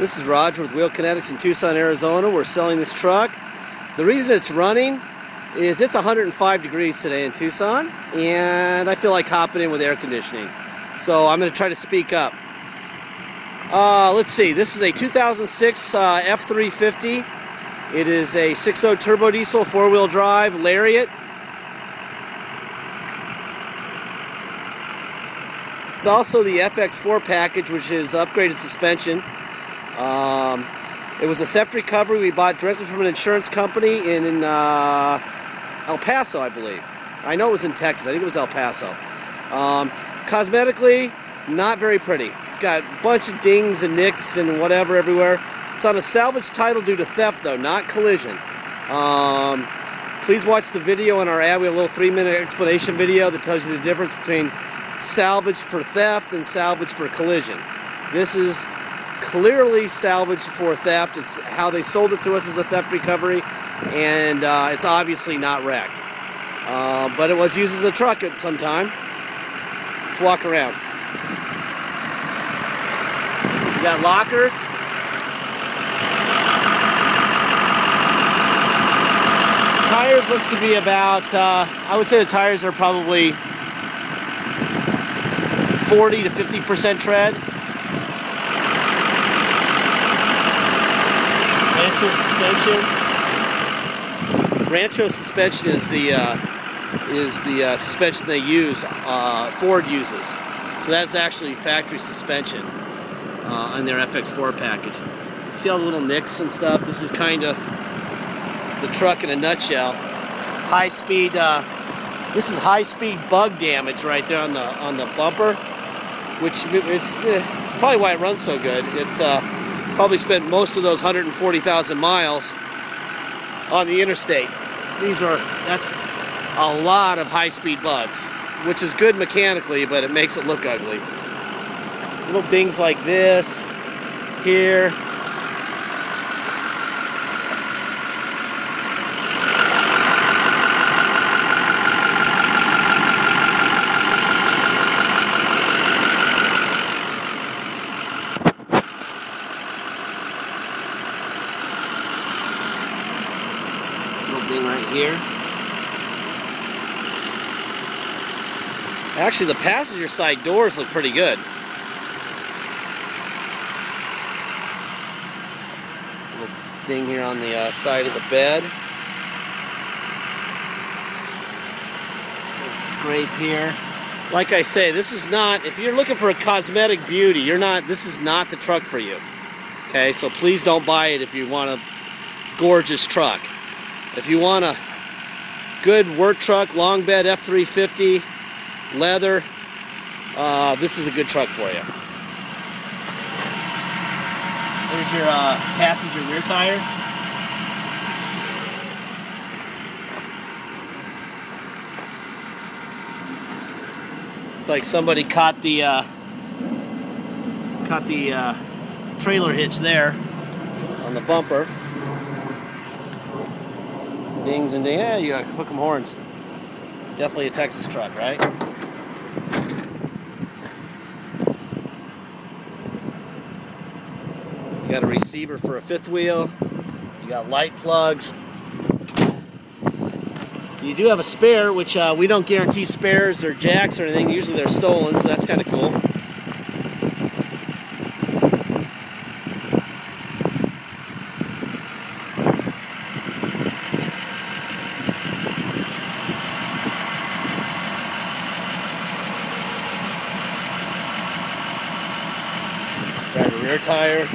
This is Roger with Wheel Kinetics in Tucson, Arizona. We're selling this truck. The reason it's running is it's 105 degrees today in Tucson, and I feel like hopping in with air conditioning. So I'm going to try to speak up. Let's see, this is a 2006 F350. It is a 6.0 turbo diesel, 4-wheel drive, Lariat. It's also the FX4 package, which is upgraded suspension. It was a theft recovery we bought directly from an insurance company in El Paso, I believe. I know it was in Texas. I think it was El Paso. Cosmetically, not very pretty. It's got a bunch of dings and nicks and whatever everywhere. It's on a salvage title due to theft, though, not collision. Please watch the video on our ad. We have a little 3-minute explanation video that tells you the difference between salvage for theft and salvage for collision. This is clearly salvage for theft. It's how they sold it to us as a theft recovery, and it's obviously not wrecked. But it was used as a truck at some time. Let's walk around. You got lockers. Tires look to be about, I would say the tires are probably 40 to 50% tread. Rancho suspension. Rancho suspension is the suspension they use. Ford uses. So that's actually factory suspension on their FX4 package. See all the little nicks and stuff? This is kind of the truck in a nutshell. High speed. This is high speed bug damage right there on the bumper, which is probably why it runs so good. It's probably spent most of those 140,000 miles on the interstate. That's a lot of high-speed bugs, which is good mechanically, but it makes it look ugly. Little dings like this here. Thing right here. Actually, the passenger side doors look pretty good. Little ding here on the side of the bed. Little scrape here. Like I say, this is not, if you're looking for a cosmetic beauty, this is not the truck for you. Okay, so please don't buy it if you want a gorgeous truck. If you want a good work truck, long bed F350, leather, this is a good truck for you. There's your passenger rear tire. It's like somebody caught the trailer hitch there on the bumper. Dings and dings. Yeah, you got hook 'em horns. Definitely a Texas truck, right? You got a receiver for a fifth wheel. You got light plugs. You do have a spare, which we don't guarantee spares or jacks or anything. Usually they're stolen, so that's kind of cool. Driver rear tire. A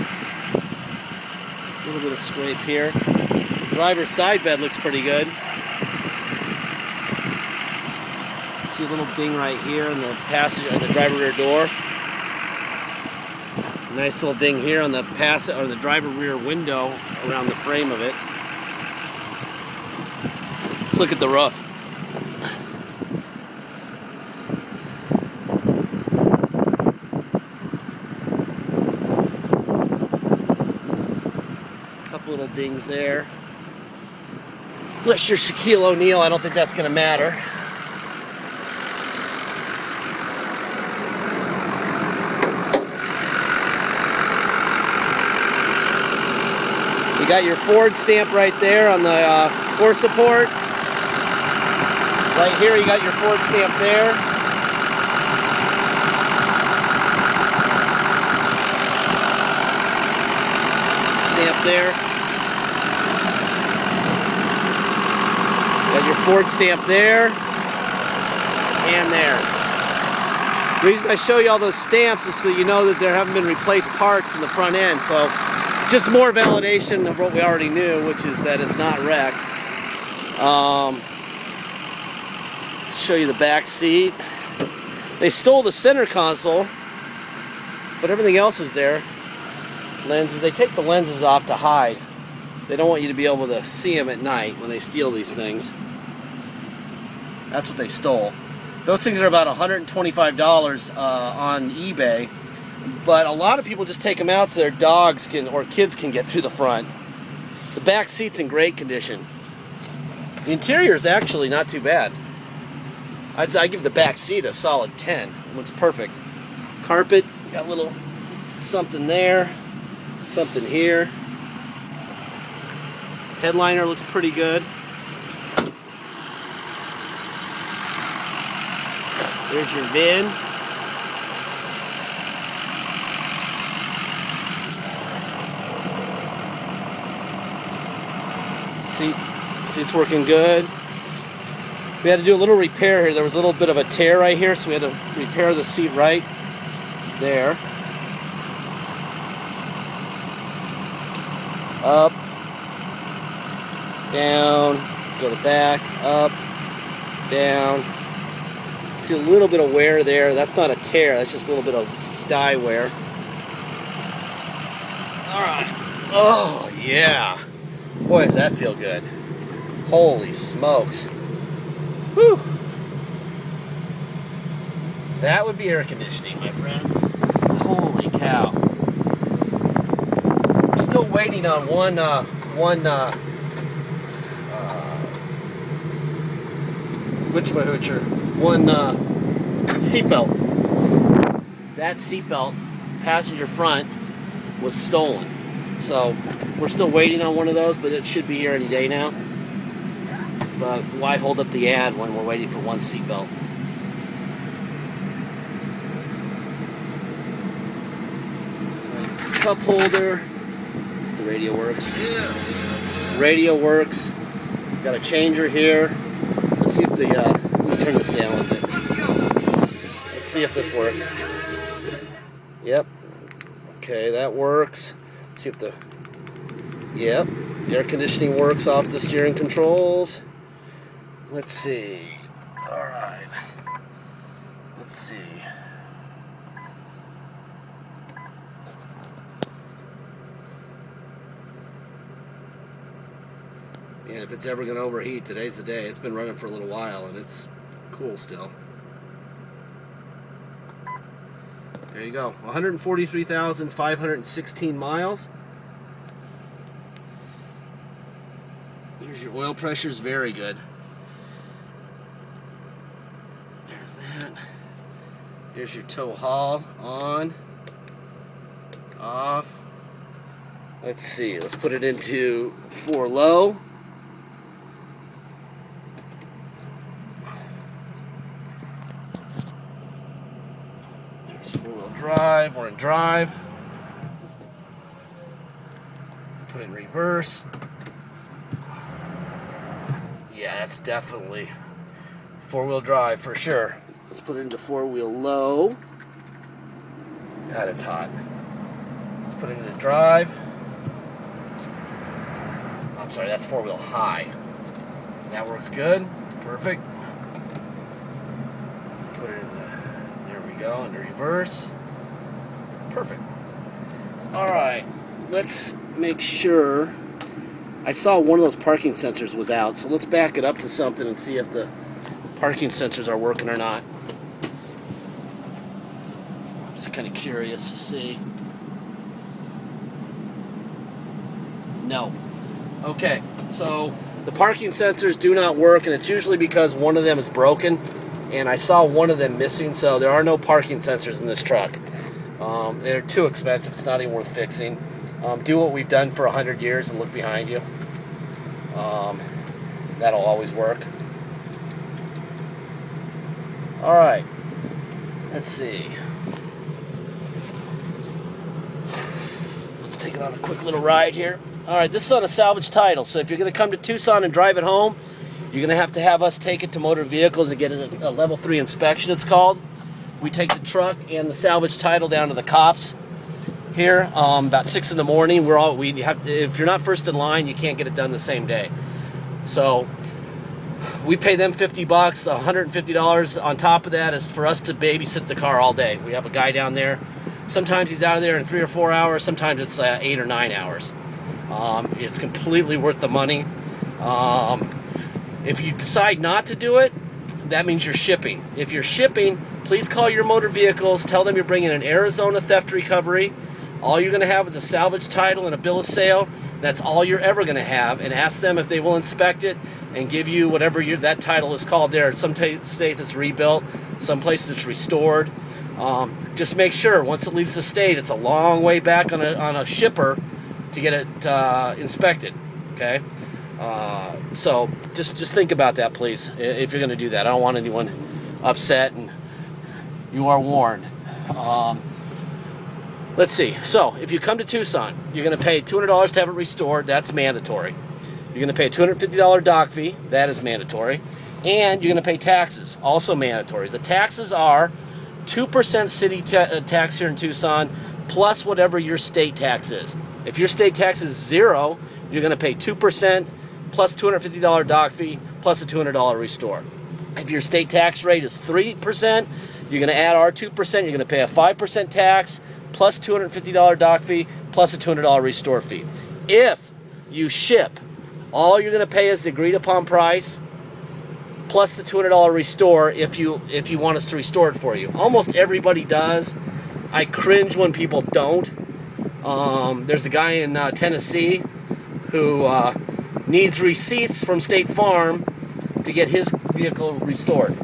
little bit of scrape here. The driver's side bed looks pretty good. See a little ding right here on the passenger, on the driver rear door. Nice little ding here on the driver rear window around the frame of it. Let's look at the roof. Little dings there. Unless you're Shaquille O'Neal, I don't think that's going to matter. You got your Ford stamp right there on the floor support. Right here you got your Ford stamp there. Stamp there. Got your Ford stamp there and there. The reason I show you all those stamps is so you know that there haven't been replaced parts in the front end. So just more validation of what we already knew, which is that it's not wrecked. Let's show you the back seat. They stole the center console, but everything else is there. Lenses, they take the lenses off to hide. They don't want you to be able to see them at night when they steal these things. That's what they stole. Those things are about $125 on eBay, but a lot of people just take them out so their dogs can or kids can get through the front. The back seat's in great condition. The interior is actually not too bad. I give the back seat a solid 10. It looks perfect. Carpet, got a little something there, something here. Headliner looks pretty good. There's your VIN. Seat's working good. We had to do a little repair here. There was a little bit of a tear right here, so we had to repair the seat right there. Up, down. Let's go to the back. Up, down. See a little bit of wear there. That's not a tear. That's just a little bit of dye wear. All right. Oh yeah. Boy, does that feel good. Holy smokes. Whew. That would be air conditioning, my friend. Holy cow. We're still waiting on one seatbelt. That seatbelt, passenger front, was stolen. So we're still waiting on one of those, but it should be here any day now. But why hold up the ad when we're waiting for one seatbelt? Cup holder. This the radio works. Radio works. Got a changer here. Let's see if the let me turn this down a little bit. Let's see if this works. Yep. Okay, that works. Let's see if the yep, air conditioning works off the steering controls. Let's see. All right. Let's see. And if it's ever going to overheat, today's the day. It's been running for a little while, and it's cool still. There you go. 143,516 miles. Here's your oil pressure, is very good. There's that. Here's your tow haul, on, off. Let's see, let's put it into 4 low. There's 4-wheel drive, we're in drive. Put it in reverse. Yeah, that's definitely 4-wheel drive for sure. Let's put it into 4-wheel low. God, it's hot. Let's put it into drive. I'm sorry, that's 4-wheel high. That works good. Perfect. Put it in the, there we go, into reverse. Perfect. Alright, let's make sure. I saw one of those parking sensors was out, so let's back it up to something and see if the parking sensors are working or not. I'm just kind of curious to see. No. Okay, so the parking sensors do not work, and it's usually because one of them is broken, and I saw one of them missing, so there are no parking sensors in this truck. They're too expensive. It's not even worth fixing. Do what we've done for 100 years and look behind you. That'll always work. All right. Let's see. Let's take it on a quick little ride here. All right, this is on a salvage title, so if you're going to come to Tucson and drive it home, you're going to have us take it to Motor Vehicles and get a level 3 inspection, it's called. We take the truck and the salvage title down to the cops here about 6 in the morning. If you're not first in line, you can't get it done the same day. So we pay them $50, $150 on top of that is for us to babysit the car all day. We have a guy down there. Sometimes he's out of there in 3 or 4 hours. Sometimes it's 8 or 9 hours. It's completely worth the money. If you decide not to do it, that means you're shipping. If you're shipping, please call your Motor Vehicles. Tell them you're bringing an Arizona theft recovery. All you're going to have is a salvage title and a bill of sale. That's all you're ever going to have. And ask them if they will inspect it and give you whatever that title is called there. Some states it's rebuilt. Some places it's restored. Just make sure once it leaves the state, it's a long way back on a shipper to get it inspected. Okay, so just think about that, please, if you're going to do that. I don't want anyone upset, and you are warned. Let's see. So if you come to Tucson, you're going to pay $200 to have it restored. That's mandatory. You're going to pay a $250 dock fee. That is mandatory. And you're going to pay taxes. Also mandatory. The taxes are 2% city tax here in Tucson, plus whatever your state tax is. If your state tax is 0, you're going to pay 2% plus $250 dock fee plus a $200 restore. If your state tax rate is 3%, you're going to add our 2%. You're going to pay a 5% tax plus $250 dock fee plus a $200 restore fee. If you ship, all you're going to pay is the agreed upon price plus the $200 restore if you want us to restore it for you. Almost everybody does. I cringe when people don't. There's a guy in Tennessee who needs receipts from State Farm to get his vehicle restored.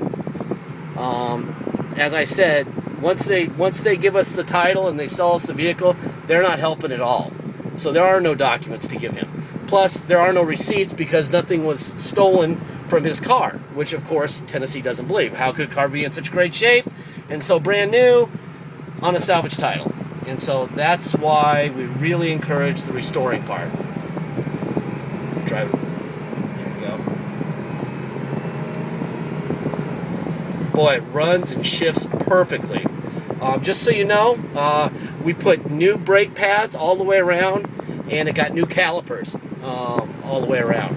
As I said, once they give us the title and they sell us the vehicle, they're not helping at all. So there are no documents to give him. Plus, there are no receipts because nothing was stolen from his car, which of course Tennessee doesn't believe. How could a car be in such great shape and so brand new on a salvage title? And so that's why we really encourage the restoring part. Drive it. There we go. Boy, it runs and shifts perfectly. Just so you know, we put new brake pads all the way around, and it got new calipers all the way around.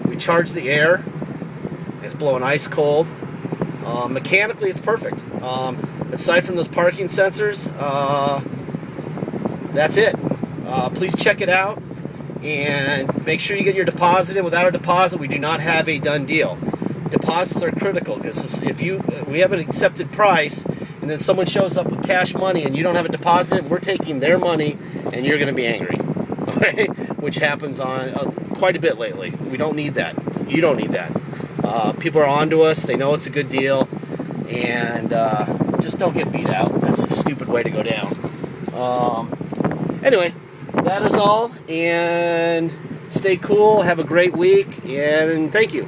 We charge the air. It's blowing ice cold. Mechanically, it's perfect. Aside from those parking sensors, that's it. Please check it out and make sure you get your deposit in. Without a deposit, we do not have a done deal. Deposits are critical because if we have an accepted price and then someone shows up with cash money and you don't have a deposit, we're taking their money and you're going to be angry. Okay? Which happens on quite a bit lately. We don't need that. You don't need that. People are onto us. They know it's a good deal, and just don't get beat out. That's a stupid way to go down. Anyway, that is all, and stay cool. Have a great week, and thank you.